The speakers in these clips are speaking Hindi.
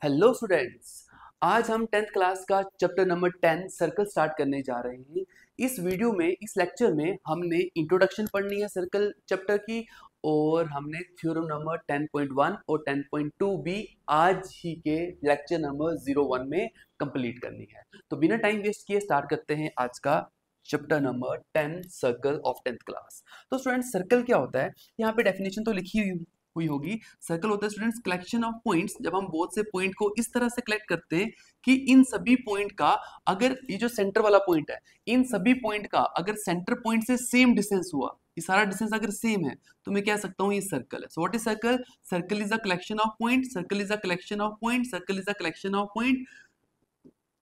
हेलो स्टूडेंट्स, आज हम 10th क्लास का चैप्टर नंबर 10 सर्कल स्टार्ट करने जा रहे हैं। इस वीडियो में, इस लेक्चर में हमने इंट्रोडक्शन पढ़नी है सर्कल चैप्टर की, और हमने थ्योरम नंबर 10.1 और 10.2 भी आज ही के लेक्चर नंबर 01 में कंप्लीट करनी है। तो बिना टाइम वेस्ट किए स्टार्ट करते हैं आज का chapter number 10 circle of 10th class. तो स्टूडेंट्स, सर्कल क्या होता है? यहाँ पे डेफिनेशन तो लिखी हुई होगी। सर्कल होता है स्टूडेंट्स कलेक्शन ऑफ पॉइंट्स। जब हम बहुत से पॉइंट को इस तरह से कलेक्ट करते हैं कि इन सभी पॉइंट का, अगर ये जो सेंटर वाला पॉइंट है, इन सभी पॉइंट का अगर सेंटर पॉइंट से सेम डिस्टेंस हुआ, ये सारा डिस्टेंस अगर सेम है, तो मैं कह सकता हूँ ये सर्कल है। So what is circle? Circle is a collection of point, circle is a collection of point, circle is a collection of point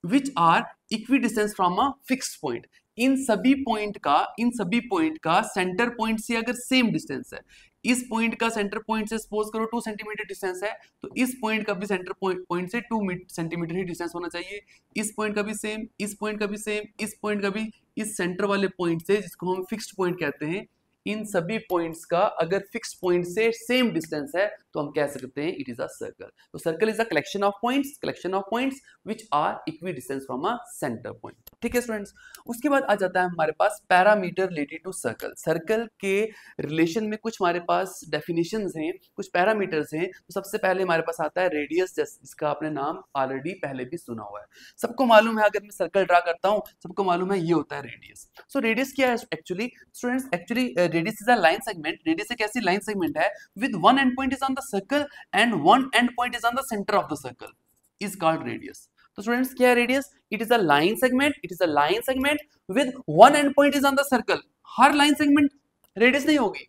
which are equidistance from a fixed point. इन सभी पॉइंट का सेंटर पॉइंट से अगर सेम डिस्टेंस है, इस पॉइंट का सेंटर पॉइंट से सपोज करो 2 सेंटीमीटर डिस्टेंस है, तो इस पॉइंट का भी सेंटर पॉइंट से 2 सेंटीमीटर ही डिस्टेंस होना चाहिए। इस पॉइंट का भी सेम, इस पॉइंट का भी सेम, इस पॉइंट का भी, इस सेंटर वाले पॉइंट से, जिसको हम फिक्स्ड पॉइंट कहते हैं, इन सभी पॉइंट्स का अगर फिक्स्ड पॉइंट से सेम डिस्टेंस है, तो हम कह सकते हैं इट इज अ सर्कल। तो circle is a collection of points which are equidistance from a centre point. ठीक है स्टूडेंट्स, उसके बाद आ जाता है हमारे पास parameter related to circle. Circle के रिलेशन में कुछ हमारे पास डेफिनेशंस हैं, कुछ पैरामीटर्स हैं। तो सबसे पहले हमारे पास आता है रेडियस, जिसका आपने नाम ऑलरेडी पहले भी सुना हुआ है। सबको मालूम है, अगर मैं सर्कल ड्रा करता हूं, सबको मालूम है ये होता है रेडियस। सो रेडियस क्या है actually students? Actually radius is a line segment. Radius एक ऐसी लाइन सेगमेंट है with one and point is on the circle and one and point is on the centre of the circle, is called radius. तो स्टूडेंट्स, क्या है radius? It is a line segment, it is a line segment with one and point is on the circle. Her line segment radius नहीं होगी,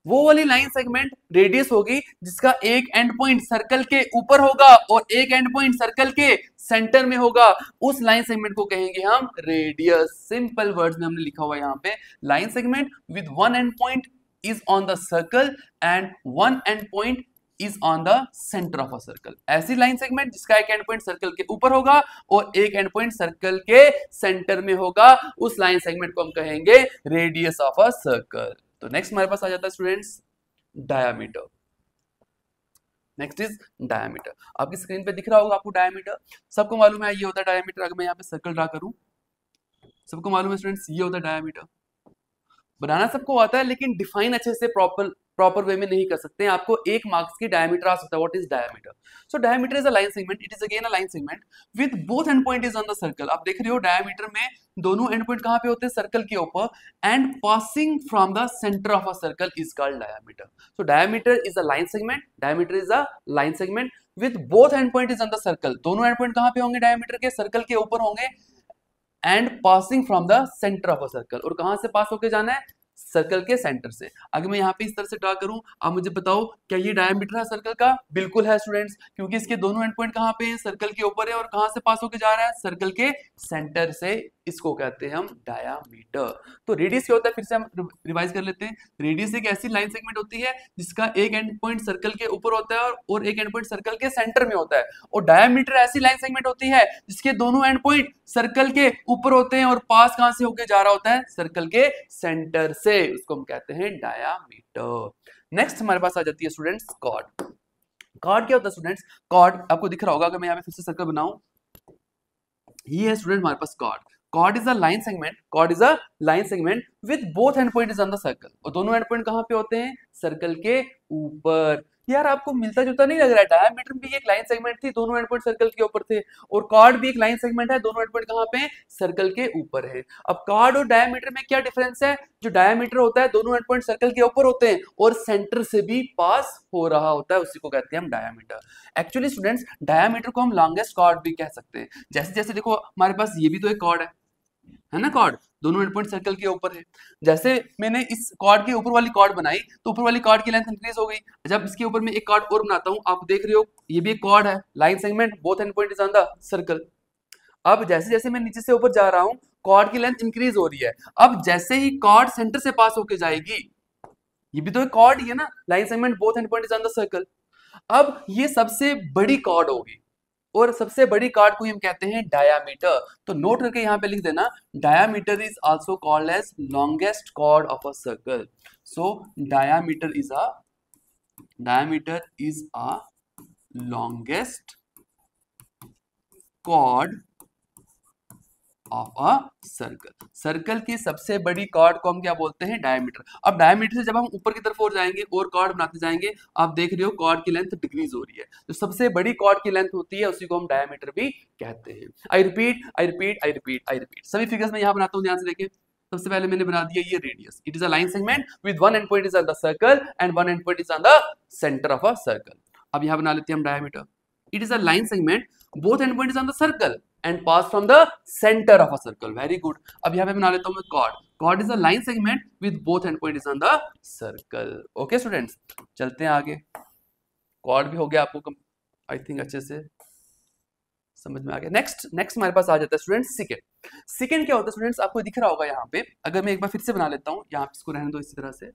वो वाली लाइन सेगमेंट रेडियस होगी जिसका एक एंड पॉइंट सर्कल के ऊपर होगा और एक एंड पॉइंट सर्कल के सेंटर में होगा। उस लाइन सेगमेंट को कहेंगे हम रेडियस। सिंपल वर्ड्स में हमने लिखा हुआ है यहाँ पे, line segment with one and point is on the circle and one and point is on the centre of a circle. ऐसी लाइन सेगमेंट जिसका एक एंड पॉइंट सर्कल के ऊपर होगा और एक एंड पॉइंट सर्कल के सेंटर में होगा, उस लाइन सेगमेंट को हम कहेंगे रेडियस ऑफ अ सर्कल। तो नेक्स्ट हमारे पास आ जाता है students diameter. Next is diameter. आपकी स्क्रीन पे दिख रहा होगा आपको डायामीटर। सबको मालूम है ये होता है डायामीटर। अगर मैं यहाँ पे सर्कल ड्रा करूं, सबको मालूम है स्टूडेंट्स ये होता है डायामीटर। बनाना सबको आता है, लेकिन डिफाइन अच्छे से प्रॉपर वे में नहीं कर सकते हैं। आपको एक मार्क्स की डायमीटर आ सकता है। What is diameter? So diameter is a line segment, it is again a line segment with both end point is on the circle. आप देख रहे हो डायमीटर में दोनों एंड पॉइंट कहां पे होते हैं? सर्कल के ऊपर, and passing from the centre of a circle is called diameter. So diameter is a line segment, diameter is a line segment with both end point is on the circle. दोनों एंड पॉइंट कहां पे होंगे? डायमीटर के सर्कल के ऊपर होंगे, and passing from the centre of a circle. और कहां से पास होके जाना है? सर्कल के सेंटर से। अगर मैं यहाँ पे इस तरह से ड्रा करूं, आप मुझे बताओ क्या ये डायमीटर है सर्कल का? बिल्कुल है स्टूडेंट्स, क्योंकि इसके दोनों एंड पॉइंट कहां पे हैं? सर्कल के ऊपर है। और कहां से पास होके जा रहा है? सर्कल के सेंटर से। इसको कहते हैं हम डायामीटर। तो रेडियस क्या होता है? फिर से हम रिवाइज कर लेते हैं। रेडियस एक ऐसी लाइन सेगमेंट होती है जिसका एक एंड पॉइंट सर्कल के ऊपर होता है और एक एंड पॉइंट सर्कल के सेंटर में होता है। और डायामीटर ऐसी लाइन सेगमेंट होती है जिसके दोनों एंड पॉइंट सर्कल के ऊपर होते हैं और पास कहां से होके जा रहा होता है? सर्कल के सेंटर से। उसको हम कहते हैं डायामीटर। नेक्स्ट हमारे पास आ जाती है स्टूडेंट्स कॉर्ड। कॉर्ड क्या होता है स्टूडेंट्स? कॉर्ड आपको दिख रहा होगा। अगर मैं यहाँ पे फिर से सर्कल बनाऊं, ये है स्टूडेंट हमारे पास chord. Chord is a line segment, chord is a line segment with both end point is on the circle. और दोनों एंड पॉइंट कहां पे होते हैं? सर्कल के ऊपर। यार आपको मिलता जुलता नहीं लग रहा है? डायमीटर भी एक लाइन सेगमेंट थी, दोनों एंड पॉइंट सर्कल के ऊपर थे, और कॉर्ड भी एक लाइन सेगमेंट है, दोनों एंड पॉइंट कहां पे? सर्कल के ऊपर है। अब कॉर्ड और डायमीटर में क्या डिफरेंस है? जो डायमीटर होता है दोनों एंड पॉइंट सर्कल के ऊपर होते हैं और सेंटर से भी पास हो रहा होता है, उसी को कहते हैं हम डायमीटर। एक्चुअली स्टूडेंट्स, डायमीटर को हम लॉन्गेस्ट कॉर्ड भी कह सकते हैं। जैसे जैसे देखो हमारे पास ये भी तो एक कॉर्ड है ना? कॉर्ड दोनों एंड पॉइंट सर्कल के ऊपर है। जैसे मैंने इस कॉर्ड के ऊपर वाली कॉर्ड बनाई, तो ऊपर वाली कॉर्ड की लेंथ इंक्रीज हो गई। जब इसके ऊपर मैं एक कॉर्ड और बनाता हूं, आप देख रहे हो ये भी एक कॉर्ड है, line segment, both end point is on the circle. अब जैसे जैसे मैं नीचे से ऊपर जा रहा हूं, कॉर्ड की लेंथ इंक्रीज हो रही है। अब जैसे ही कॉर्ड सेंटर से पास होके जाएगी, ये भी तो एक कॉर्ड ही है ना, line segment, both end point is on the circle. अब ये सबसे बड़ी कॉर्ड होगी, और सबसे बड़ी कॉर्ड को हम कहते हैं डायामीटर। तो नोट करके यहां पे लिख देना, diameter is also called as longest chord of a circle. So diameter is a longest chord of a circle. Circle की सबसे बड़ी कॉर्ड को हम क्या बोलते हैं? डायमीटर। अब डायमीटर से जब हम ऊपर की तरफ और जाएंगे और कॉर्ड बनाते जाएंगे, आप देख रहे हो कॉर्ड की लेंथ डिक्रीज हो रही है, तो सबसे बड़ी कॉर्ड की लेंथ होती है, उसी को हम डायमीटर भी कहते हैं। I repeat I repeat I repeat I repeat. सभी फिगर्स में यहां बनाता हूं, ध्यान से देखिए। सबसे पहले मैंने बना दिया ये radius, it is a line segment with one and point is on the circle and one and point is on the centre of a circle. अब यहां बना लेते हैं हम diameter, it is a line segment both end point is on the circle and pass from the center of a circle. Very good. अब यहाँ पे बना लेता हूँ मैं chord. Chord is a line segment with both end point is on the circle. Okay students, चलते हैं आगे। chord भी हो गया आपको I think अच्छे से समझ में आ गया। नेक्स्ट हमारे पास आ जाता है स्टूडेंट्स सेकेंड। सेकेंड क्या होता है स्टूडेंट्स? आपको दिख रहा होगा यहाँ पे, अगर मैं एक बार फिर से बना लेता हूँ, यहाँ पे इसको रहने दो इसी तरह से।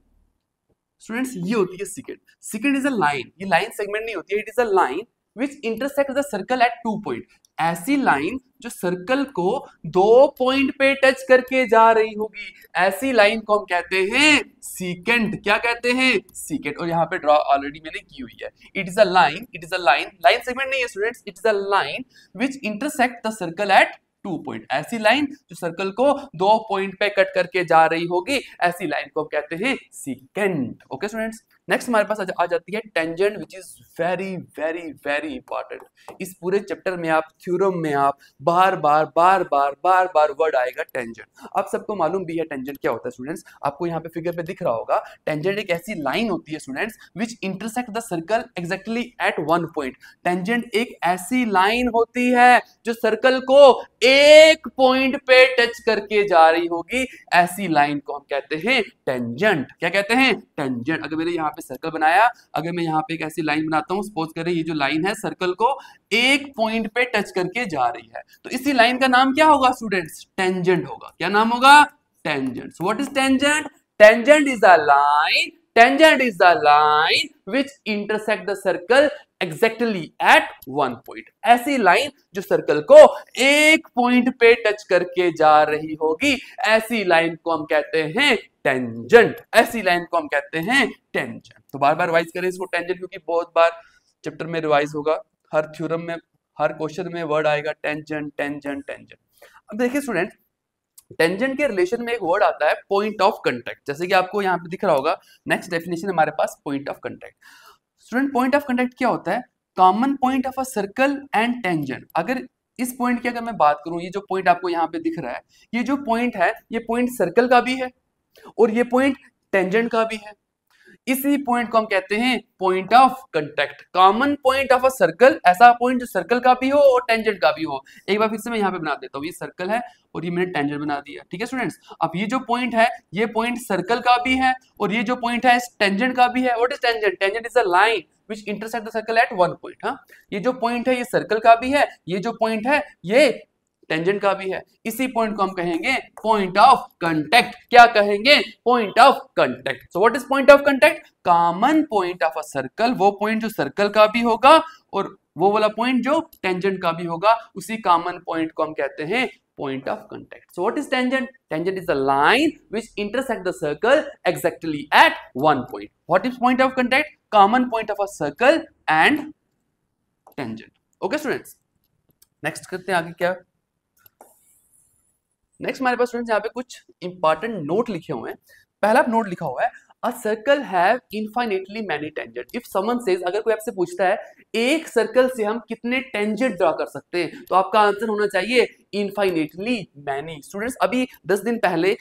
स्टूडेंट्स ये होती है second. Second is a line, ये लाइन सेगमेंट नहीं होती है, it is a line which intersect the circle eight 2 point. ऐसी लाइन जो सर्कल को 2 पॉइंट पे टच करके जा रही होगी, ऐसी लाइन को हम कहते हैं सीकेंट। क्या कहते हैं? सीकेंट। और यहाँ पे ड्रॉ ऑलरेडी मैंने की हुई है। It is a line, it is a line segment नहीं है students, it is a line which intersect the circle eight 2 point. ऐसी लाइन जो सर्कल को 2 पॉइंट पे कट करके जा रही होगी, ऐसी लाइन को हम कहते हैं सीकेंट। ओके स्टूडेंट्स, नेक्स्ट हमारे पास आ जाती है tangent, which is very very very important. इस पूरे चैप्टर में आप थ्योरम में आप बार बार वर्ड आएगा टेंजेंट। आप सबको मालूम भी है टेंजेंट क्या होता है स्टूडेंट्स। आपको यहाँ पे फिगर पे दिख रहा होगा, टेंजेंट एक ऐसी लाइन होती है students which intersect the circle exactly at 1 point. Tangent एक ऐसी लाइन होती है जो सर्कल को एक पॉइंट पे टच करके जा रही होगी, ऐसी लाइन को हम कहते हैं टेंजेंट। क्या कहते हैं? टेंजेंट। अगर मैंने यहाँ पे सर्कल बनाया, अगर मैं यहाँ पे एक ऐसी लाइन बनाता हूँ, सपोज करें ये जो लाइन है सर्कल को एक पॉइंट पे टच करके जा रही है, तो इसी लाइन का नाम क्या होगा स्टूडेंट्स? टेंजेंट होगा। क्या नाम होगा? Tangent. So what is tangent? Tangent is a line. Tangent is the line which intersect the circle exactly at 1 point. ऐसी लाइन जो सर्कल को एक पॉइंट पे टच करके जा रही होगी, ऐसी लाइन को हम कहते हैं टेंजेंट। ऐसी लाइन को हम कहते हैं टेंजेंट। तो बार बार रिवाइज करें इसको टेंजेंट, क्योंकि बहुत बार चैप्टर में रिवाइज होगा, हर थ्योरम में हर क्वेश्चन में वर्ड आएगा टेंजेंट टेंजेंट टेंजेंट। अब देखिए स्टूडेंट, टेंजेंट के रिलेशन में एक वर्ड आता है पॉइंट ऑफ कांटेक्ट, जैसे कि आपको यहाँ पे दिख रहा होगा। नेक्स्ट डेफिनेशन हमारे पास point of contact. Student point of contact क्या होता है? Common point of a circle and tangent. अगर इस पॉइंट की अगर मैं बात करूं, ये जो पॉइंट आपको यहाँ पे दिख रहा है, ये जो पॉइंट है, ये पॉइंट सर्कल का भी है और ये पॉइंट टेंजेंट का भी है। इसी पॉइंट को हम कहते हैं point of contact. Common point of a circle, ऐसा पॉइंट जो सर्कल का भी हो और टेंजेंट का भी हो। एक बार फिर से मैं यहाँ पे बना देता हूँ, ये सर्कल है और ये मैंने टेंजेंट बना दिया। ठीक है स्टूडेंट्स, अब ये जो पॉइंट है, ये पॉइंट सर्कल का भी है और ये जो पॉइंट है टेंजेंट का भी है। What is tangent? Tangent is a line which intersect the circle at 1 point। हाँ, ये जो पॉइंट है ये सर्कल का भी है, ये जो पॉइंट है ये टेंजेंट का भी है। इसी पॉइंट को हम कहेंगे पॉइंट ऑफ कांटेक्ट। क्या कहेंगे? Point of contact. So what is point of contact? Common point of a circle, वो पॉइंट जो सर्कल का भी होगा और वो वाला पॉइंट जो टेंजेंट का भी होगा, उसी कॉमन पॉइंट को हम कहते हैं point of contact. So what is tangent? Tangent is a line which intersect the circle exactly at 1 point. What is point of contact? Common point of a circle and tangent. Okay students, next करते हैं आगे क्या। नेक्स्ट हमारे पास स्टूडेंट्स यहाँ पे कुछ इंपॉर्टेंट नोट लिखे हुए हैं। पहला नोट लिखा हुआ है, a circle have infinitely many tangent. If someone says, अगर कोई आपसे पूछता है एक सर्कल से हम कितने टेंजेंट ड्रा कर सकते हैं, तो आपका आंसर होना चाहिए इनफाइनेटली मैनी। स्टूडेंट्स अभी 10 दिन पहले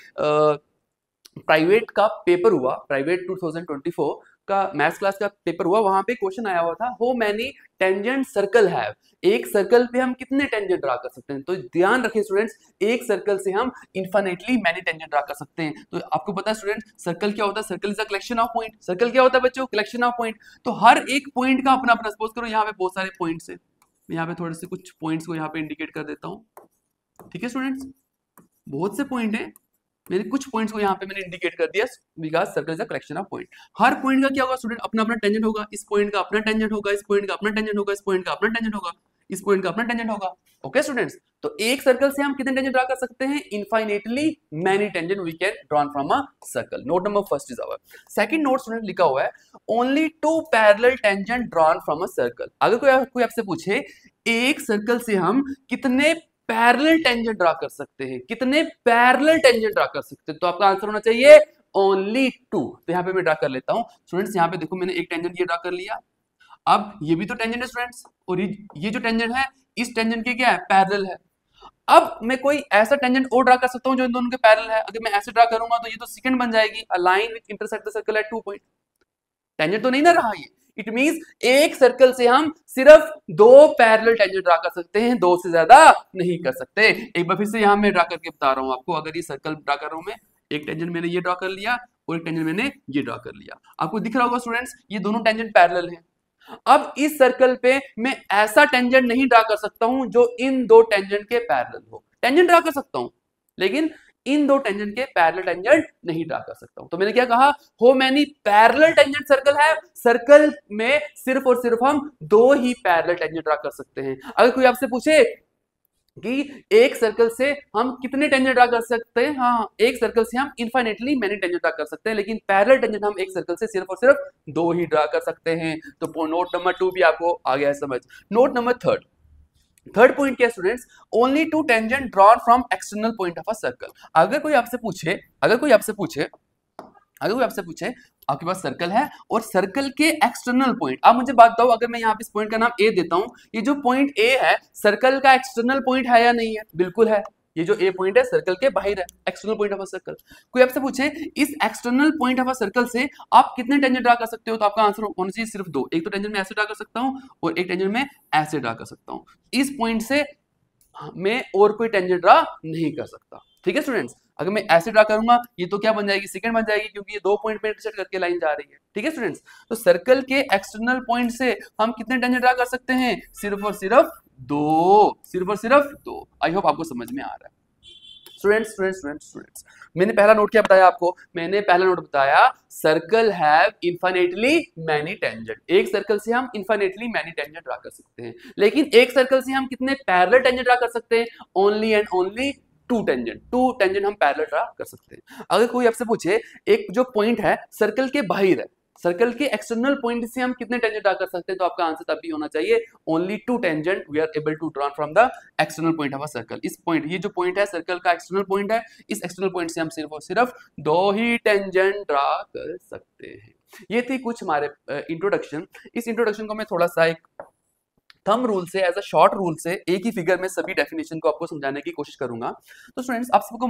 प्राइवेट का पेपर हुआ, प्राइवेट 2024 का मैथ्स क्लास का पेपर हुआ, वहां पे क्वेश्चन आया हुआ था, how many tangent circle have. एक सर्कल पे हम कितने टेंजेंट ड्रा कर सकते हैं। तो ध्यान रखें स्टूडेंट्स, एक सर्कल से हम इनफाइनेटली मैनी टेंजेंट ड्रा कर सकते हैं। तो आपको पता है स्टूडेंट, सर्कल क्या होता है? Circle is a collection of point. Circle क्या होता है बच्चों? Collection of point. तो हर एक पॉइंट का अपना अपना, सपोज करो यहाँ पे बहुत सारे पॉइंट्स है, मैं यहाँ पे थोड़े से कुछ पॉइंट्स को यहाँ पे इंडिकेट कर देता हूँ। ठीक है स्टूडेंट्स, बहुत से पॉइंट है, मेरे कुछ पॉइंट्स को यहाँ पे मैंने इंडिकेट कर दिया, because circle is a collection of point. Her point का क्या होगा स्टूडेंट? अपना अपना टेंजेंट होगा। इस पॉइंट का अपना टेंजेंट होगा, इस पॉइंट का अपना टेंजेंट होगा, इस पॉइंट का अपना टेंजेंट होगा। इस पॉइंट का अपना टेंजेंट होगा। ओके स्टूडेंट्स, तो एक सर्कल से हम कितने टेंजेंट ड्रा कर सकते हैं? Infinitely many tangent we can draw from a circle. Note number first is our second note student, लिखा हुआ है only two parallel tangent drawn from a circle. अगर कोई आपसे पूछे एक सर्कल से हम कितने पैरेलल टेंजेंट ड्रा कर सकते हैं, कितने पैरेलल टेंजेंट ड्रा कर सकते हैं, तो आपका आंसर होना चाहिए ओनली टू। तो यहाँ पे मैं ड्रा कर लेता हूं स्टूडेंट्स, यहाँ पे देखो मैंने एक टेंजेंट ये ड्रा कर लिया। अब ये भी तो टेंजेंट है स्टूडेंट्स, और ये जो टेंजेंट है इस टेंजेंट के क्या है? पैरेलल है। अब मैं कोई ऐसा टेंजेंट और ड्रा कर सकता हूं जो इन दोनों के पैरेलल है। अगर मैं ऐसे ड्रा करूंगा तो ये तो सेकंड बन जाएगी, अ line which intersect the circle eight 2 point. Tangent तो नहीं ना रहा ये। इट मींस एक सर्कल से हम सिर्फ दो पैरेलल टेंजेंट ड्रा कर सकते हैं, दो से ज्यादा नहीं कर सकते। एक बार फिर से यहां मैं ड्रा करके बता रहा हूं आपको। अगर ये सर्कल ड्रा कर रहा हूं मैं, एक टेंजेंट मैंने ये ड्रा कर लिया और एक टेंजेंट मैंने ये ड्रा कर लिया। आपको दिख रहा होगा स्टूडेंट्स ये दोनों टेंजेंट पैरेलल हैं। अब इस सर्कल पे मैं ऐसा टेंजेंट नहीं ड्रा कर सकता हूं जो इन दो टेंजेंट के पैरेलल हो। टेंजेंट ड्रा कर सकता हूं लेकिन इन दो टेंजेंट के पैरेलल टेंजेंट नहीं ड्रा कर सकता हूं। तो मैंने क्या कहा? How many parallel tangent circle है? सर्कल में सिर्फ और सिर्फ हम दो ही पैरेलल टेंजेंट ड्रा कर सकते हैं। अगर कोई आपसे पूछे कि एक सर्कल से हम कितने टेंजेंट ड्रा कर सकते हैं, हाँ, एक सर्कल से हम इनफाइनेटली मैनी टेंजेंट ड्रा कर सकते हैं, लेकिन पैरेलल टेंजेंट हम एक सर्कल से सिर्फ और सिर्फ दो ही ड्रा कर सकते हैं। तो नोट नंबर 2 भी आपको आ गया है समझ। नोट नंबर थर्ड पॉइंट क्या students? Only two tangent drawn from external point of a circle. अगर कोई आपसे पूछे आपके पास सर्कल है और सर्कल के एक्सटर्नल पॉइंट, आप मुझे बात बताओ, अगर मैं यहाँ पे इस पॉइंट का नाम ए देता हूं, ये जो पॉइंट ए है सर्कल का एक्सटर्नल पॉइंट है या नहीं है? बिल्कुल है। ये जो ए पॉइंट है सर्कल के बाहर है, external point of a circle. कोई आपसे पूछे इस external point of a circle से आप कितने टेंजेंट ड्रा कर सकते हो, तो आपका आंसर होना चाहिए सिर्फ दो। एक तो टेंजेंट में ऐसे ड्रा कर सकता हूं और एक टेंजेंट में ऐसे ड्रा कर सकता हूं। इस पॉइंट से मैं और कोई टेंजेंट ड्रा नहीं कर सकता। ठीक है स्टूडेंट्स, अगर मैं ऐसे ड्रा करूंगा ये तो क्या बन जाएगी? सेकंड बन जाएगी, क्योंकि ये दो पॉइंट पे इंटरसेक्ट करके लाइन जा रही है। ठीक है स्टूडेंट्स, तो सर्कल के एक्सटर्नल पॉइंट से हम कितने टेंजेंट ड्रा कर सकते हैं? सिर्फ और सिर्फ दो। आई होप आपको समझ में आ रहा है। स्टूडेंट्स, मैंने पहला नोट क्या बताया आपको? मैंने पहला नोट बताया circle have infinitely many tangent. एक सर्कल से हम इनफाइनेटली मैनी टेंजेंट ड्रा कर सकते हैं, लेकिन एक सर्कल से हम कितने पैरेलल टेंजेंट ड्रा कर सकते हैं? Only and only two tangent हम पैरेलल ड्रा कर सकते हैं। अगर कोई आपसे पूछे एक जो पॉइंट है सर्कल के बाहर है, सर्कल के एक्सटर्नल पॉइंट से हम कितने टेंजेंट ड्रा कर सकते हैं, तो आपका आंसर तब भी होना चाहिए only two tangent we are able to draw from the external point of a circle. इस पॉइंट, ये जो पॉइंट है सर्कल का एक्सटर्नल पॉइंट है, इस एक्सटर्नल पॉइंट से हम सिर्फ और सिर्फ दो ही टेंजेंट ड्रा कर सकते हैं। ये थी कुछ हमारे इंट्रोडक्शन। इस इंट्रोडक्शन को मैं थोड़ा सा एक थंब रूल से, एज अ शॉर्ट रूल से एक ही फिगर में सभी डेफिनेशन को आपको समझाने की कोशिश करूंगा। तो स्टूडेंट्स, आप सबको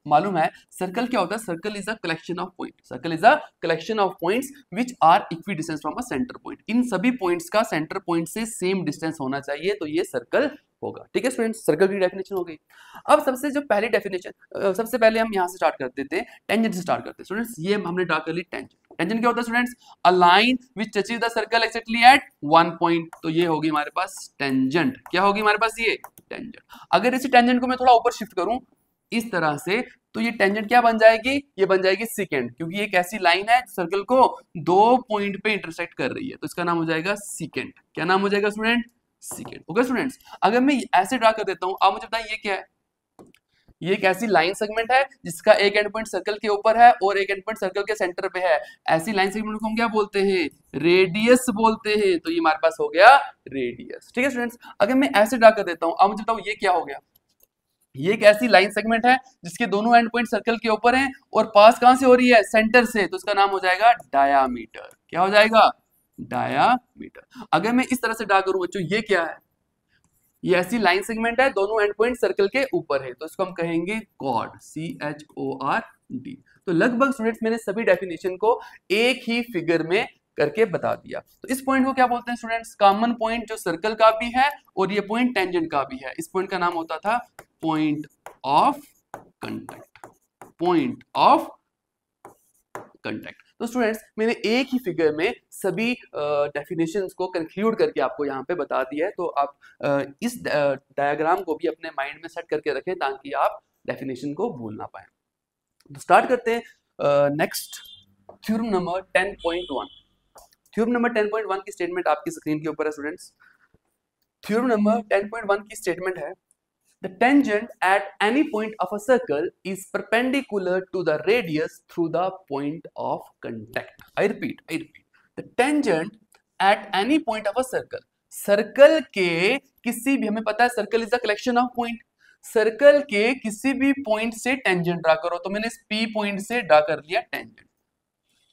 मालूम है सर्कल क्या होता है? Circle is a collection of point. Circle is a collection of points which are equidistance from a centre point. इन सभी पॉइंट्स का सेंटर पॉइंट से सेम डिस्टेंस होना चाहिए, तो ये सर्कल होगा। ठीक है स्टूडेंट्स, सर्कल की डेफिनेशन हो गई। अब सबसे जो पहली डेफिनेशन, सबसे पहले हम यहाँ से स्टार्ट करते थे, टेंजेंट से स्टार्ट करते हैं। स्टूडेंट्स, ये हमने ड्रा कर ली टेंजेंट। टेंजेंट क्या होता है students? A line which touches the circle exactly at one point. तो ये होगी हमारे पास टेंजेंट। क्या होगी हमारे पास? ये टेंजेंट। अगर इसी टेंजेंट को मैं थोड़ा ऊपर शिफ्ट करूं इस तरह से, तो ये टेंजेंट क्या बन जाएगी? ये बन जाएगी सीकेंट, क्योंकि एक ऐसी लाइन है सर्कल को दो पॉइंट पे इंटरसेक्ट कर रही है, तो इसका नाम हो जाएगा सीकेंट। क्या नाम हो जाएगा स्टूडेंट? सीकेंट। ओके स्टूडेंट्स, अगर मैं ऐसे ड्रा कर देता हूं, आप मुझे बताएं ये क्या है? ये एक ऐसी लाइन सेगमेंट है जिसका एक एंड पॉइंट सर्कल के ऊपर है और एक एंड पॉइंट सर्कल के सेंटर पे है। ऐसी लाइन सेगमेंट को हम क्या बोलते हैं? रेडियस बोलते हैं। तो ये हमारे पास हो गया रेडियस। ठीक है स्टूडेंट्स, अगर मैं ऐसे ड्रा कर देता हूं, अब मुझे बताओ ये क्या हो गया? ये एक ऐसी लाइन सेगमेंट है जिसके दोनों एंड पॉइंट सर्कल के ऊपर हैं और पास कहां से हो रही है? सेंटर से। तो इसका नाम हो जाएगा डायामीटर। क्या हो जाएगा? डायामीटर। अगर मैं इस तरह से ड्रा करूं बच्चों, ये क्या है? ये ऐसी लाइन सेगमेंट है, दोनों एंड पॉइंट सर्कल के ऊपर है, तो इसको हम कहेंगे कॉर्ड, CHORD। तो लगभग स्टूडेंट्स मैंने सभी डेफिनेशन को एक ही फिगर में करके बता दिया। तो इस पॉइंट को क्या बोलते हैं स्टूडेंट्स? कॉमन पॉइंट जो सर्कल का भी है और ये पॉइंट टेंजेंट का भी है। इस पॉइंट का नाम होता था point of contact. Point of contact. तो स्टूडेंट्स, मैंने एक ही फिगर में सभी डेफिनेशंस को कंक्लूड करके आपको यहाँ पे बता दिया है। तो आप इस डायग्राम को भी अपने माइंड में सेट करके रखें ताकि आप डेफिनेशन को भूल ना पाए। तो स्टार्ट करते हैं next theorem number 10.1। Theorem number 10.1 की स्टेटमेंट आपकी स्क्रीन के ऊपर है स्टूडेंट्स। थ्योरम नंबर 10.1 की स्टेटमेंट है, the tangent at any point of a circle is perpendicular to the radius through the point of contact. I repeat, the tangent at any point of a circle, circle के किसी भी, हमें पता है circle is the collection of point, circle के किसी भी पॉइंट से टेंजेंट ड्रा करो, तो मैंने इस P पॉइंट से ड्रा कर लिया tangent,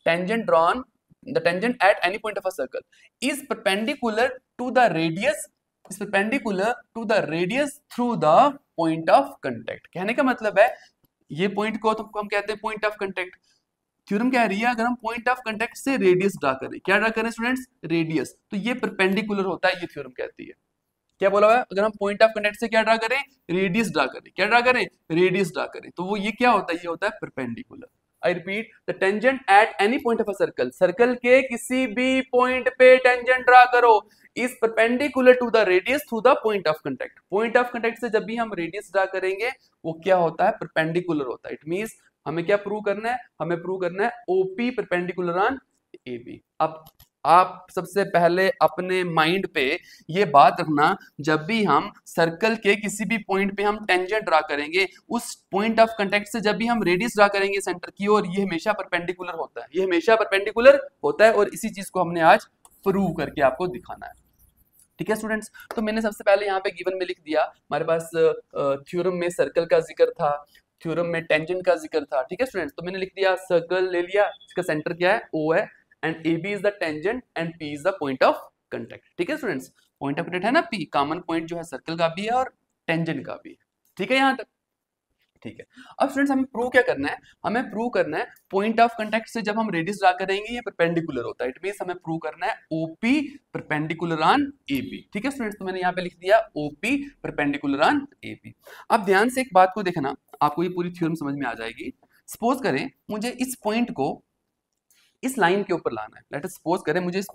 tangent drawn, the tangent at any point of a circle is perpendicular to the radius, is perpendicular to the radius through the point of contact. कहने का मतलब है ये पॉइंट को तो हम कहते हैं पॉइंट ऑफ कंटेक्ट। थ्योरम क्या रही है, अगर हम पॉइंट ऑफ कंटेक्ट से रेडियस ड्रा करें, क्या ड्रा करें स्टूडेंट्स, रेडियस, तो ये परपेंडिकुलर होता है, ये थ्योरम कहती है। क्या बोला हुआ है, अगर हम पॉइंट ऑफ कंटेक्ट से क्या ड्रा करें, रेडियस ड्रा करें, क्या ड्रा करें, रेडियस ड्रा करें, तो वो ये क्या होता है, ये होता है perpendicular. I repeat, the tangent at any point of a circle, circle के किसी भी पॉइंट पे टेंजेंट ड्रा करो, is perpendicular to the radius through the point of contact. Point of contact से जब भी हम रेडियस ड्रा करेंगे वो क्या होता है, परपेंडिकुलर होता है। इट मींस हमें क्या प्रूव करना है, हमें प्रूव करना है ओपी परपेंडिकुलर ऑन एबी। अब आप सबसे पहले अपने माइंड पे ये बात रखना, जब भी हम सर्कल के किसी भी पॉइंट पे हम टेंजेंट ड्रा करेंगे, उस पॉइंट ऑफ कांटेक्ट से जब भी हम रेडियस ड्रा करेंगे सेंटर की ओर, ये हमेशा परपेंडिकुलर होता है, ये हमेशा परपेंडिकुलर होता है, और इसी चीज को हमने आज प्रूव करके आपको दिखाना है। ठीक है स्टूडेंट्स, तो मैंने सबसे पहले यहाँ पे गिवन में लिख दिया, हमारे पास थ्योरम में सर्कल का जिक्र था, थ्योरम में टेंजेंट का जिक्र था। ठीक है स्टूडेंट्स, तो मैंने लिख दिया सर्कल ले लिया, इसका सेंटर क्या है, O है, and AB is the tangent and P is the point of contact. ठीक है स्टूडेंट्स, पॉइंट ऑफ कंटेक्ट है ना P, कॉमन पॉइंट जो है सर्कल का भी है और टेंजेंट का भी। ठीक है यहाँ तक, ठीक है। अब स्टूडेंट्स हमें प्रूव क्या करना है, हमें प्रूव करना है पॉइंट ऑफ कांटेक्ट से जब हम रेडियस ड्रा करेंगे ये परपेंडिकुलर होता है। इट मींस हमें प्रूव करना है OP परपेंडिकुलर ऑन AB। ठीक है स्टूडेंट्स, तो मैंने यहाँ पे लिख दिया OP परपेंडिकुलर ऑन AB। अब ध्यान से एक बात को देखना, आपको ये पूरी थ्योरम समझ में आ जाएगी। सपोज करें मुझे इस पॉइंट को इस लाइन के ऊपर लाना है, लेट अस सपोज करें मुझे इस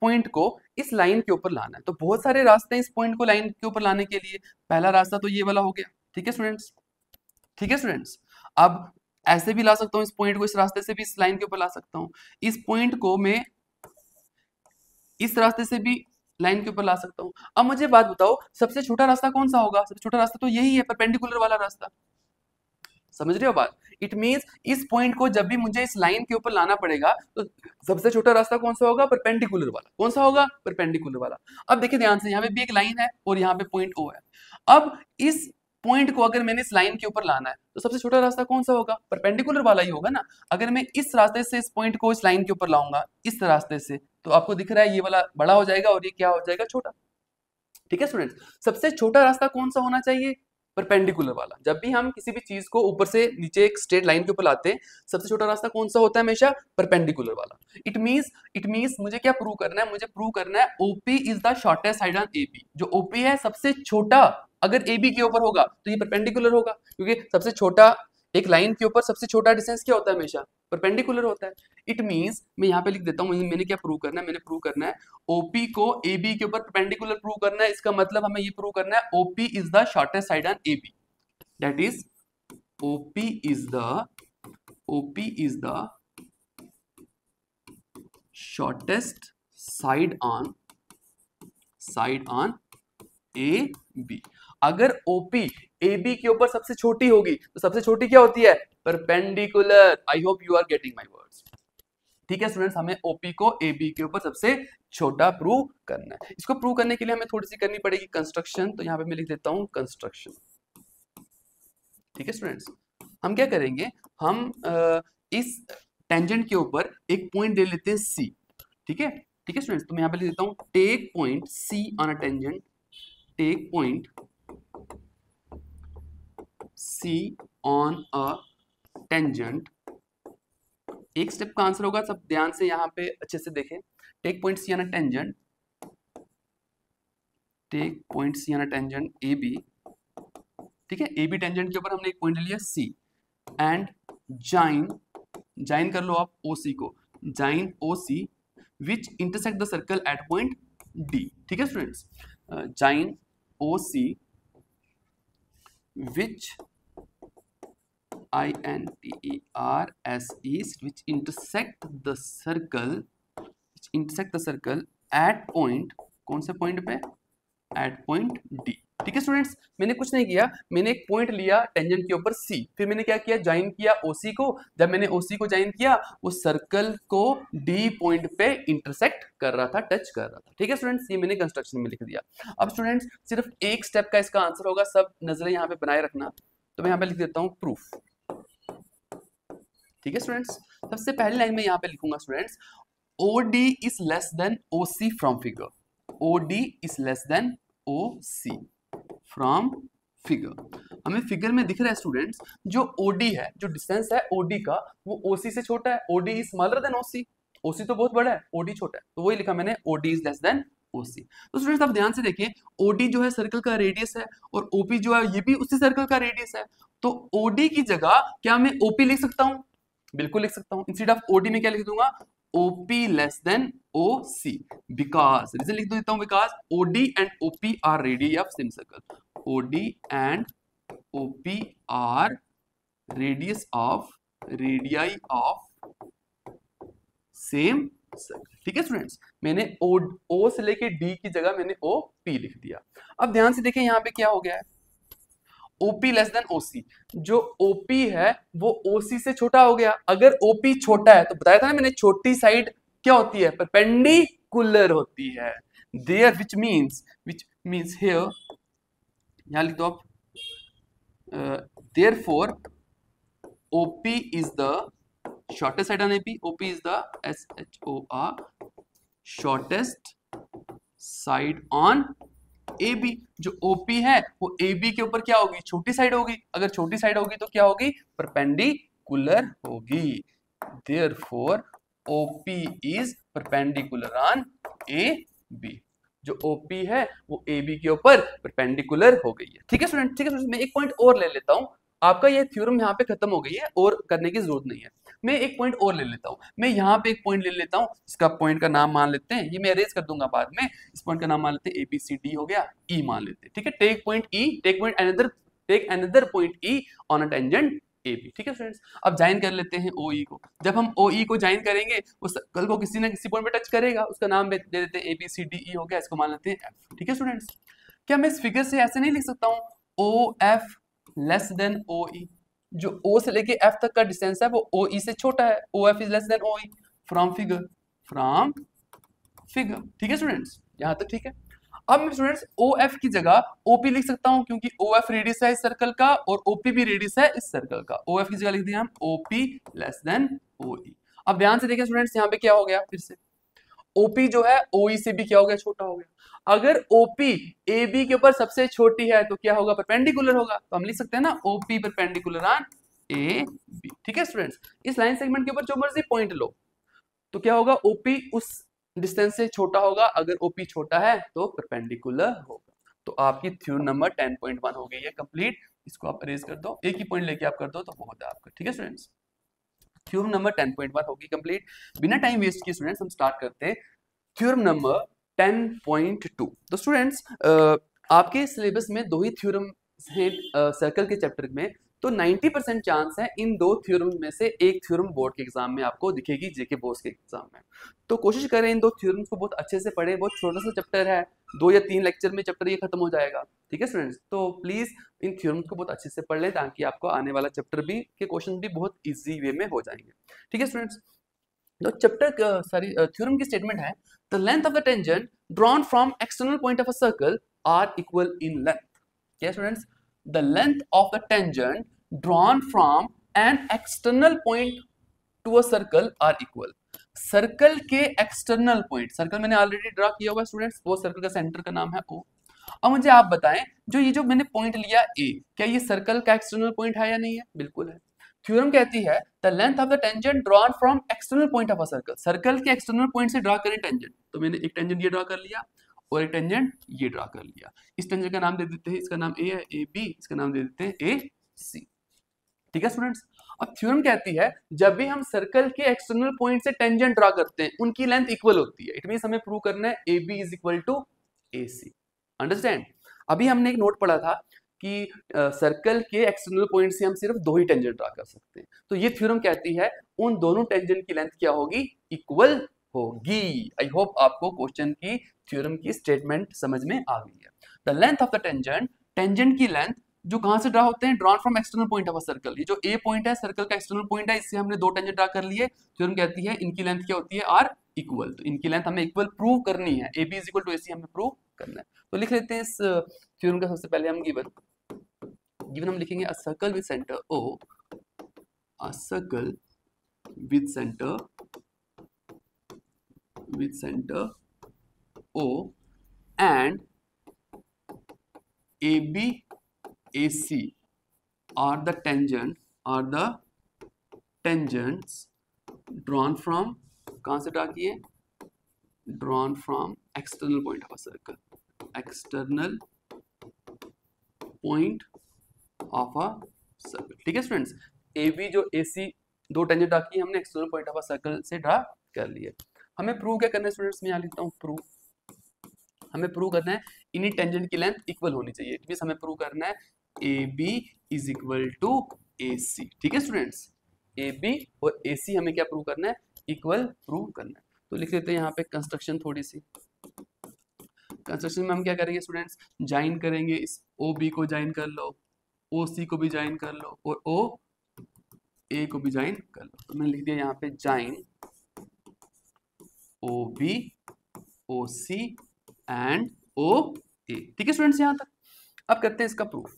पॉइंट को इस लाइन के ऊपर लाना है, तो बहुत सारे रास्ते हैं इस पॉइंट को लाइन के ऊपर लाने के लिए। पहला रास्ता तो ये वाला हो गया। ठीक है स्टूडेंट्स, ठीक है स्टूडेंट्स, अब ऐसे भी ला सकता हूं इस पॉइंट को, इस रास्ते से भी इस लाइन के ऊपर ला सकता हूं, इस पॉइंट को मैं इस रास्ते से भी लाइन के ऊपर ला सकता हूं। अब मुझे बात बताओ, सबसे छोटा रास्ता कौन सा होगा, सबसे छोटा रास्ता तो यही है, परपेंडिकुलर वाला रास्ता। समझ रहे हो बात, इट मींस इस पॉइंट को जब भी मुझे इस लाइन के ऊपर लाना पड़ेगा तो सबसे छोटा रास्ता कौन सा होगा, परपेंडिकुलर वाला। कौन सा होगा, परपेंडिकुलर वाला। अब देखिए ध्यान से, यहाँ पे भी एक लाइन है और यहाँ पे पॉइंट O है। अब इस पॉइंट को अगर मैंने इस लाइन के ऊपर लाना है तो सबसे छोटा रास्ता कौन सा होगा, परपेंडिकुलर वाला ही होगा ना। अगर मैं इस रास्ते से इस पॉइंट को इस लाइन के ऊपर लाऊंगा इस रास्ते से, तो आपको दिख रहा है ये वाला बड़ा हो जाएगा और ये क्या हो जाएगा, छोटा। ठीक है स्टूडेंट्स, सबसे छोटा रास्ता कौन सा होना चाहिए, परपेंडिकुलर वाला। जब भी हम किसी भी चीज को ऊपर से नीचे एक स्ट्रेट लाइन के ऊपर लाते हैं, सबसे छोटा रास्ता कौन सा होता है, हमेशा परपेंडिकुलर वाला। इट मींस मुझे क्या प्रूव करना है, मुझे प्रूव करना है OP is the shortest side on AB। जो OP है सबसे छोटा, अगर AB के ऊपर होगा तो ये परपेंडिकुलर होगा, क्योंकि सबसे छोटा एक लाइन के ऊपर सबसे छोटा डिस्टेंस क्या होता है, हमेशा परपेंडिकुलर होता है। इट मींस मैं यहाँ पे लिख देता हूँ, मैंने क्या प्रूव करना है, मैंने प्रूव करना है OP को AB के ऊपर परपेंडिकुलर प्रूव करना है। इसका मतलब हमें ये प्रूव करना है OP is the shortest side on AB, that is OP is the shortest side on AB। अगर OP AB के ऊपर सबसे छोटी होगी तो सबसे छोटी क्या होती है, perpendicular. I hope you are getting my words. ठीक है स्टूडेंट्स, हमें OP को AB के ऊपर सबसे छोटा प्रूव करना है। इसको प्रूव करने के लिए हमें थोड़ी सी करनी पड़ेगी कंस्ट्रक्शन, तो यहाँ पे मैं लिख देता हूँ कंस्ट्रक्शन। ठीक है स्टूडेंट्स, हम क्या करेंगे, हम इस टेंजेंट के ऊपर एक पॉइंट ले लेते हैं C। ठीक है, ठीक है स्टूडेंट्स, तो मैं यहाँ पे लिख देता हूँ take point C on a tangent, take point C on a tangent. एक स्टेप का आंसर होगा, सब ध्यान से यहाँ पे अच्छे से देखें। Take point C on a tangent, take point C on a tangent AB। ठीक है, AB टेंजेंट के ऊपर हमने एक पॉइंट लिया C, एंड ज्वाइन कर लो आप OC को, join OC which intersect the circle eight point D। ठीक है students, join OC which INTERSE which intersect the circle at point, कौन से पॉइंट पे? At point D. ठीक है स्टूडेंट्स, मैंने कुछ नहीं किया, मैंने एक पॉइंट लिया टेंजेंट के ऊपर सी, फिर मैंने क्या किया, ज्वाइन किया ओसी को। जब मैंने ओसी को ज्वाइन किया, वो सर्कल को डी पॉइंट पे इंटरसेक्ट कर रहा था, टच कर रहा था। ठीक है स्टूडेंट्स, ये मैंने कंस्ट्रक्शन में लिख दिया। अब स्टूडेंट्स सिर्फ एक स्टेप का इसका आंसर होगा, सब नजरें यहाँ पे बनाए रखना। तो मैं यहाँ पे लिख देता हूँ प्रूफ। ठीक है स्टूडेंट्स, सबसे पहली लाइन में यहाँ पे लिखूंगा students, OD is less than OC from figure. OD is less than OC from figure. हमें फिगर में दिख रहा है स्टूडेंट्स, जो OD है, जो डिस्टेंस है OD का, वो OC से छोटा है। OD is smaller than OC. OC तो बहुत बड़ा है, OD छोटा है, तो वही लिखा मैंने, OD is less than OC। तो स्टूडेंट्स आप ध्यान से देखिए, OD जो है सर्कल का रेडियस है, और OP जो है ये भी उसी सर्कल का रेडियस है। तो OD की जगह क्या मैं OP लिख सकता हूँ? बिल्कुल लिख सकता हूँ। इंस्टेड ऑफ OD में क्या लिख दूंगा? OP less than OC, because reason लिख देता हूं, because OD and OP are radii of same circle. OD and OP are radii of same circle. ठीक है स्टूडेंट्स, मैंने O से लेके D की जगह मैंने OP लिख दिया। अब ध्यान से देखें यहाँ पे क्या हो गया है, OP लेस देन OC। जो OP है वो OC से छोटा हो गया। अगर OP छोटा है तो बताया था ना मैंने, छोटी साइड क्या होती है? परपेंडिकुलर होती है। देयर विच मीन्स हियर, यहां लिख दो आप, therefore OP is the shortest side on AP। OP is the SHOR shortest side on AB। जो OP है वो AB के ऊपर क्या होगी? छोटी साइड होगी। अगर छोटी साइड होगी तो क्या होगी? परपेंडिकुलर होगी। Therefore OP is perpendicular on AB। जो OP है वो AB के ऊपर परपेंडिकुलर हो गई है। ठीक है स्टूडेंट, ठीक है स्टूडेंट, मैं एक पॉइंट और ले लेता हूं। आपका ये थ्योरम यहाँ पे खत्म हो गई है और करने की जरूरत नहीं है। मैं एक पॉइंट और ले लेता हूँ, मैं यहाँ पे एक पॉइंट ले लेता हूँ, इसका पॉइंट का नाम मान लेते हैं, ये मैं अरेज कर दूंगा बाद में। इस पॉइंट का नाम मान लेते हैं ABCD हो गया, E मान लेते हैं। ठीक है, take point E, take another point E on a tangent AB। ठीक है स्टूडेंट्स, अब ज्वाइन कर लेते हैं OE को। जब हम OE को ज्वाइन करेंगे, उस सर्कल को किसी ना किसी पॉइंट पे टच करेगा, उसका नाम दे देते हैं ABCDE हो गया, इसको मान लेते हैं F। ठीक है स्टूडेंट्स, क्या मैं इस फिगर से ऐसे नहीं लिख सकता हूँ OF लेस देन OE? जो O से लेके F तक का डिस्टेंस है वो OE से छोटा है। OF is less than OE from figure, ठीक है स्टूडेंट्स, यहां तक ठीक है। अब मैं स्टूडेंट्स OF की जगह OP लिख सकता हूं, क्योंकि OF रेडियस है इस सर्कल का और OP भी रेडियस है इस सर्कल का। OF की जगह लिख दिया हम OP लेस देन OE। अब ध्यान से देखिए स्टूडेंट्स, यहाँ पे क्या हो गया, फिर से OP जो है OE से भी क्या हो गया? छोटा हो गया। अगर OP AB के ऊपर सबसे छोटी है तो क्या होगा? परपेंडिकुलर होगा। तो हम लिख सकते हैं ना OP परपेंडिकुलर ऑन AB। ठीक है स्टूडेंट्स, इस लाइन सेगमेंट के ऊपर जो मर्जी पॉइंट लो तो क्या होगा? OP उस डिस्टेंस से छोटा होगा। अगर OP छोटा है तो परपेंडिकुलर होगा। तो आपकी थ्योरम नंबर 10.1 हो गई है कंप्लीट। इसको आप अरेज कर दो, एक ही पॉइंट लेके आप कर दो तो बहुत है आपका। ठीक है स्टूडेंट्स, थ्योरम नंबर 10.1 होगी कंप्लीट। बिना टाइम वेस्ट किए स्टूडेंट्स हम स्टार्ट करते हैं थ्योरम नंबर 10.2। तो स्टूडेंट्स आपके सिलेबस में दो ही थ्योरम हैं सर्कल के चैप्टर में, तो 90% चांस है इन दो थ्योरम में से एक थ्योरम बोर्ड के एग्जाम में आपको दिखेगी, जेके बोस के एग्जाम में। तो कोशिश करें इन दो थ्योरम्स को बहुत अच्छे से पढ़ें। बहुत छोटा सा चैप्टर है, 2 या 3 लेक्चर में चैप्टर ये खत्म हो जाएगा। ठीक है स्टूडेंट्स, तो प्लीज इन थ्योरम्स को बहुत अच्छे से पढ़ लें ताकि आपको आने वाला चैप्टर भी के क्वेश्चन भी बहुत ईजी वे में हो जाएंगे। ठीक है स्टूडेंट्स, तो चैप्टर थ्योरम की स्टेटमेंट है, the length of the tangent drawn from external point of a circle are equal in length. क्या students? The length of the tangent drawn from an external point to a circle are equal. Circle के एक्सटर्नल पॉइंट, सर्कल मैंने ऑलरेडी ड्रा किया हुआ है स्टूडेंट्स, वो सर्कल का सेंटर का नाम है O। अब मुझे आप बताएं, जो मैंने पॉइंट लिया A, क्या ये सर्कल का एक्सटर्नल पॉइंट है या नहीं है? बिल्कुल है। थ्योरम कहती है the length of the tangent drawn from external point of a circle. Circle के एक्सटर्नल पॉइंट से ड्रा करें टेंजेंट, तो मैंने एक टेंजेंट ये ड्रा कर लिया और एक टेंजेंट ये ड्रा कर लिया। इस टेंजेंट का नाम दे देते हैं, इसका नाम A है, AB, इसका नाम दे देते हैं AC। ठीक है स्टूडेंट्स, अब थ्योरम कहती है जब भी हम सर्कल के एक्सटर्नल पॉइंट से टेंजेंट ड्रा करते हैं उनकी लेंथ इक्वल होती है। इट मींस हमें प्रूव करना है AB is equal to AC। Understand? अभी हमने एक नोट पढ़ा था कि सर्कल के एक्सटर्नल पॉइंट से हम सिर्फ 2 ही टेंजेंट ड्रा कर सकते हैं। तो ये थ्योरम कहती है उन दोनों टेंजेंट की लेंथ क्या होगी? इक्वल होगी। आई होप आपको क्वेश्चन की थ्योरम की स्टेटमेंट समझ में आ गई है। The length of the tangent, tangent की लेंथ जो कहां से ड्रा होते हैं, drawn from external point of a circle. ये जो ए पॉइंट है सर्कल का एक्सटर्नल पॉइंट है, इससे हमने दो टेंजेंट ड्रा कर लिए। थ्योरम कहती है इनकी लेंथ क्या होती है, आर इक्वल। तो इनकी लेंथ हमें इक्वल प्रूव करनी है, A B is equal to A C हमें प्रूव करना है। तो लिख लेते हैं इस थ्योरम का सबसे पहले हम गिवन हम लिखेंगे a circle with centre O, a circle with centre O and AB AC are the tangents drawn from, कहां से ड्रा किए, drawn from external point of a circle, external point of a circle। ठीक है स्टूडेंट्स, AB जो AC दो टेंजेंट ड्रा किए हमने external point of a circle से ड्रा कर लिए। हमें प्रूव क्या करना है स्टूडेंट्स, मैं यहाँ लिखता हूँ प्रूव। हमें प्रूव करना है इन्हीं टेंजेंट की लेंथ इक्वल होनी चाहिए। इट मींस हमें प्रूव करना है AB is equal to AC। ठीक है स्टूडेंट्स, AB और AC हमें क्या प्रूव करना है, इक्वल प्रूव करना है। तो लिख लेते हैं यहाँ पे कंस्ट्रक्शन थोड़ी सी। कंस्ट्रक्शन में हम क्या करेंगे स्टूडेंट्स, ज्वाइन करेंगे, इस OB को ज्वाइन कर लो, OC को भी ज्वाइन कर लो और OA को भी ज्वाइन कर लो। तो मैंने लिख दिया यहाँ पे join OB OC and OA। ठीक है स्टूडेंट्स यहाँ तक। अब करते हैं इसका प्रूफ।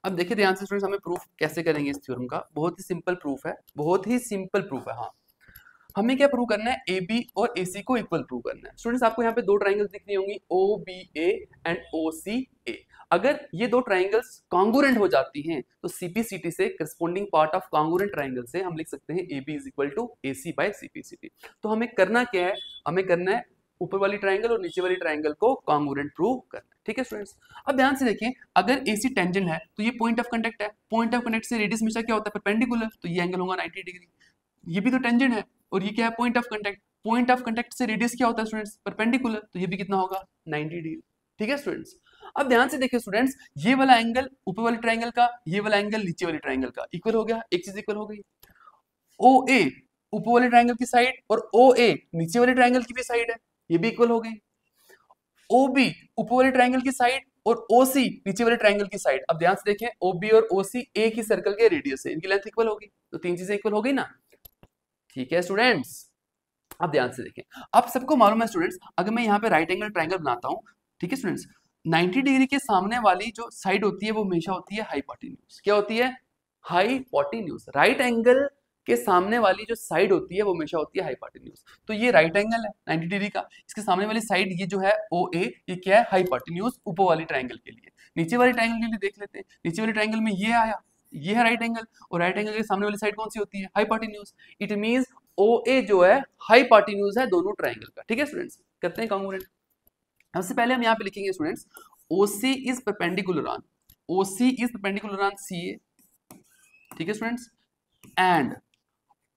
अब देखिए ध्यान से स्टूडेंट्स, हमें प्रूफ कैसे करेंगे इस थ्योरम का। बहुत ही सिंपल प्रूफ है, बहुत ही सिंपल प्रूफ है। हाँ, हमें क्या प्रूव करना है, AB और AC को इक्वल प्रूव करना है। स्टूडेंट्स आपको यहाँ पे दो ट्राइंगल्स दिख रही होंगी, OBA एंड OCA। अगर ये दो ट्राइंगल्स कॉन्ग्रुएंट हो जाती हैं तो CPCT से corresponding part of congruent triangle से हम लिख सकते हैं AB is equal to AC by CPCT। तो हमें करना क्या है, हमें करना है ऊपर वाली ट्राइंगल और नीचे वाली ट्राइंगल को कॉन्ग्रुएंट प्रूव करना है। ठीक है स्टूडेंट्स, अब ध्यान से देखिए, अगर AC टेंजेंट है तो ये पॉइंट ऑफ कांटेक्ट है। पॉइंट ऑफ कांटेक्ट से रेडियस हमेशा क्या होता है, परपेंडिकुलर। तो ये एंगल होगा 90 डिग्री। ये भी तो टेंजेंट है और ये क्या है, point of contact. Point of contact से रेडियस क्या होता है स्टूडेंट्स, परपेंडिकुलर। तो ये भी कितना होगा, 90 डिग्री। ठीक है स्टूडेंट्स, अब ध्यान से देखिए स्टूडेंट्स, ये वाला एंगल ऊपर वाली ट्राइंगल का, ये वाला एंगल नीचे वाली ट्राइंगल का इक्वल हो गया। एक चीज इक्वल हो गई। OA ऊपर वाले ट्राइंगल की साइड और OA नीचे वाले ट्राइंगल की भी साइड है, ये भी इक्वल हो गई। OB ऊपर वाले ट्राइंगल की साइड और OC नीचे वाले ट्राइंगल की साइड। अब ध्यान से देखें, OB और OC एक ही सर्कल के रेडियस है, इनकी लेंथ इक्वल होगी। तो तीन चीजें इक्वल हो गई ना। ठीक है स्टूडेंट्स, अब ध्यान से देखें, अब सबको मालूम है स्टूडेंट्स, अगर मैं यहाँ पे राइट एंगल ट्राइंगल बनाता हूँ, ठीक है स्टूडेंट्स, 90 डिग्री के सामने वाली जो साइड होती है वो हमेशा होती है हाइपोटेन्यूज। क्या होती है, हाइपोटेन्यूज। राइट एंगल के सामने वाली जो साइड होती है वो हमेशा होती है हाइपोटेन्यूज। तो ये राइट एंगल है 90 डिग्री का, इसके सामने वाली साइड ये जो है OA, ये क्या है, हाइपोटेन्यूज ऊपर वाली ट्राइंगल के लिए। नीचे वाली ट्राइंगल के लिए देख लेते हैं, नीचे वाली ट्राइंगल में ये आया, ये है राइट एंगल, और राइट एंगल के सामने वाली साइड कौन सी होती है, हाइपोटेन्यूज। इट मींस OA जो है हाइपोटेन्यूज है दोनों ट्राइंगल का। ठीक है स्टूडेंट्स, करते हैं कॉन्ग्रुएंट। सबसे पहले हम यहाँ पे लिखेंगे students, OC is perpendicular on, OC is perpendicular on CA। ठीक है students, and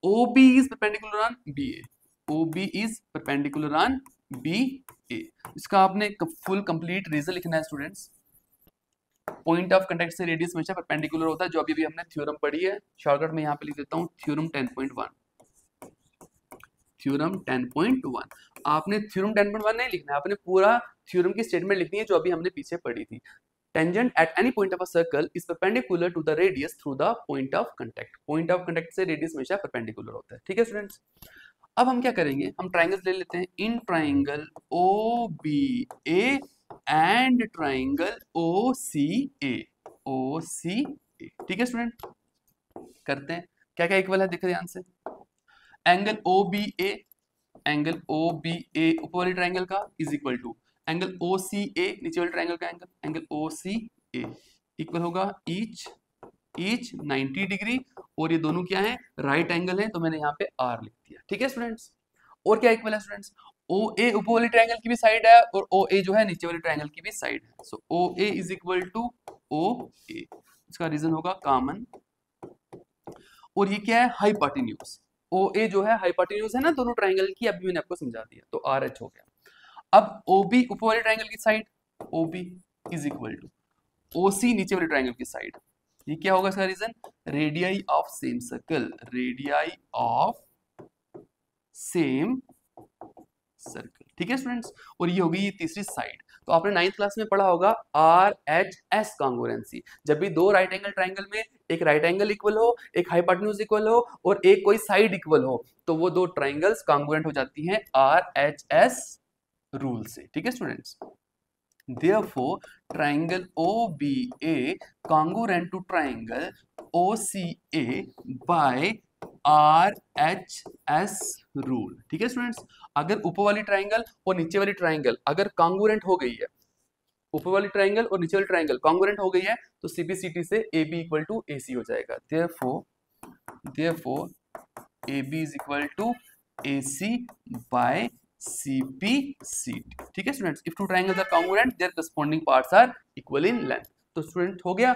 OB is perpendicular on BA, OB is perpendicular on BA। इसका आपने फुल कंप्लीट रीजन लिखना है स्टूडेंट्स। पॉइंट ऑफ कांटेक्ट से रेडियस हमेशा परपेंडिकुलर होता है, जो अभी हमने थ्योरम पढ़ी है। शॉर्टकट में यहाँ पे लिख देता हूँ थ्योरम 10.1। थ्योरम 10.1, आपने थ्योरम 10.1 नहीं लिखना है, आपने पूरा थ्योरम की स्टेटमेंट लिखनी है जो अभी हमने पीछे पढ़ी थी। Tangent at any point of a circle is perpendicular to the radius through the point of contact. Point of contact से रेडियस हमेशा परपेंडिकुलर होता है। ठीक है स्टूडेंट्स, अब हम क्या करेंगे, हम ट्राइंगल्स ले लेते हैं। In triangle OBA and triangle OCA, OCA। ठीक है स्टूडेंट, करते हैं। क्या क्या इक्वल है, देखो ध्यान से। एंगल OBA, एंगल OBA ऊपर वाले ट्राइंगल का is equal to angle OCA नीचे वाले ट्राइंगल का एंगल, एंगल OCA इक्वल होगा ईच 90 डिग्री। और ये दोनों क्या है, राइट एंगल है, तो मैंने यहाँ पे R लिख दिया। ठीक है स्टूडेंट्स, और क्या इक्वल है स्टूडेंट्स, OA ऊपर वाली ट्राइंगल की भी साइड है और OA जो है नीचे वाली ट्राइंगल की भी साइड है। So OA is equal to OA, इसका रीजन होगा कॉमन। और ये क्या है, हाइपोटेन्यूज। OA जो है हाइपोटेन्यूज है ना दोनों ट्राइंगल की, अभी मैंने आपको समझा दिया, तो RH हो गया। अब OB ऊपर वाले ट्राइंगल की side, OB is equal to OC नीचे वाले ट्राइंगल की साइड। ये क्या होगा इसका reason, radii of same circle, radii of same circle. ठीक है स्टूडेंट्स, और ये होगी तीसरी साइड। तो आपने 9th क्लास में पढ़ा होगा RHS कॉन्ग्रुएंसी। जब भी दो राइट एंगल ट्राइंगल में एक राइट एंगल इक्वल हो, एक हाइपोटेन्यूज इक्वल हो और एक कोई साइड इक्वल हो, तो वो दो ट्राइंगल्स कॉन्ग्रुएंट हो जाती हैं RHS रूल से। ठीक है students, therefore triangle OBA congruent to triangle OCA by RHS rule. ठीक है स्टूडेंट्स, अगर ऊपर वाली ट्राइंगल और नीचे वाली ट्राइंगल अगर कॉन्ग्रुएंट हो गई है, ऊपर वाली ट्राइंगल और नीचे वाली ट्राइंगल कॉन्ग्रुएंट हो गई है, तो CBCT से AB इक्वल टू AC हो जाएगा। therefore AB is equal to AC by CPCT। ठीक है students, if two triangles are congruent their corresponding parts are equal in length. तो स्टूडेंट हो गया,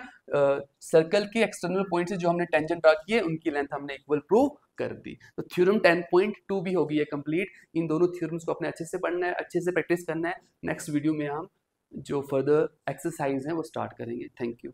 सर्कल के एक्सटर्नल पॉइंट से जो हमने टेंजेंट ड्रा किए उनकी लेंथ हमने इक्वल प्रूव कर दी। तो थ्योरम 10.2 भी हो गई है कंप्लीट। इन दोनों थ्योरम्स को अपने अच्छे से पढ़ना है, अच्छे से प्रैक्टिस करना है। नेक्स्ट वीडियो में हम जो फर्दर एक्सरसाइज है वो स्टार्ट करेंगे। Thank you.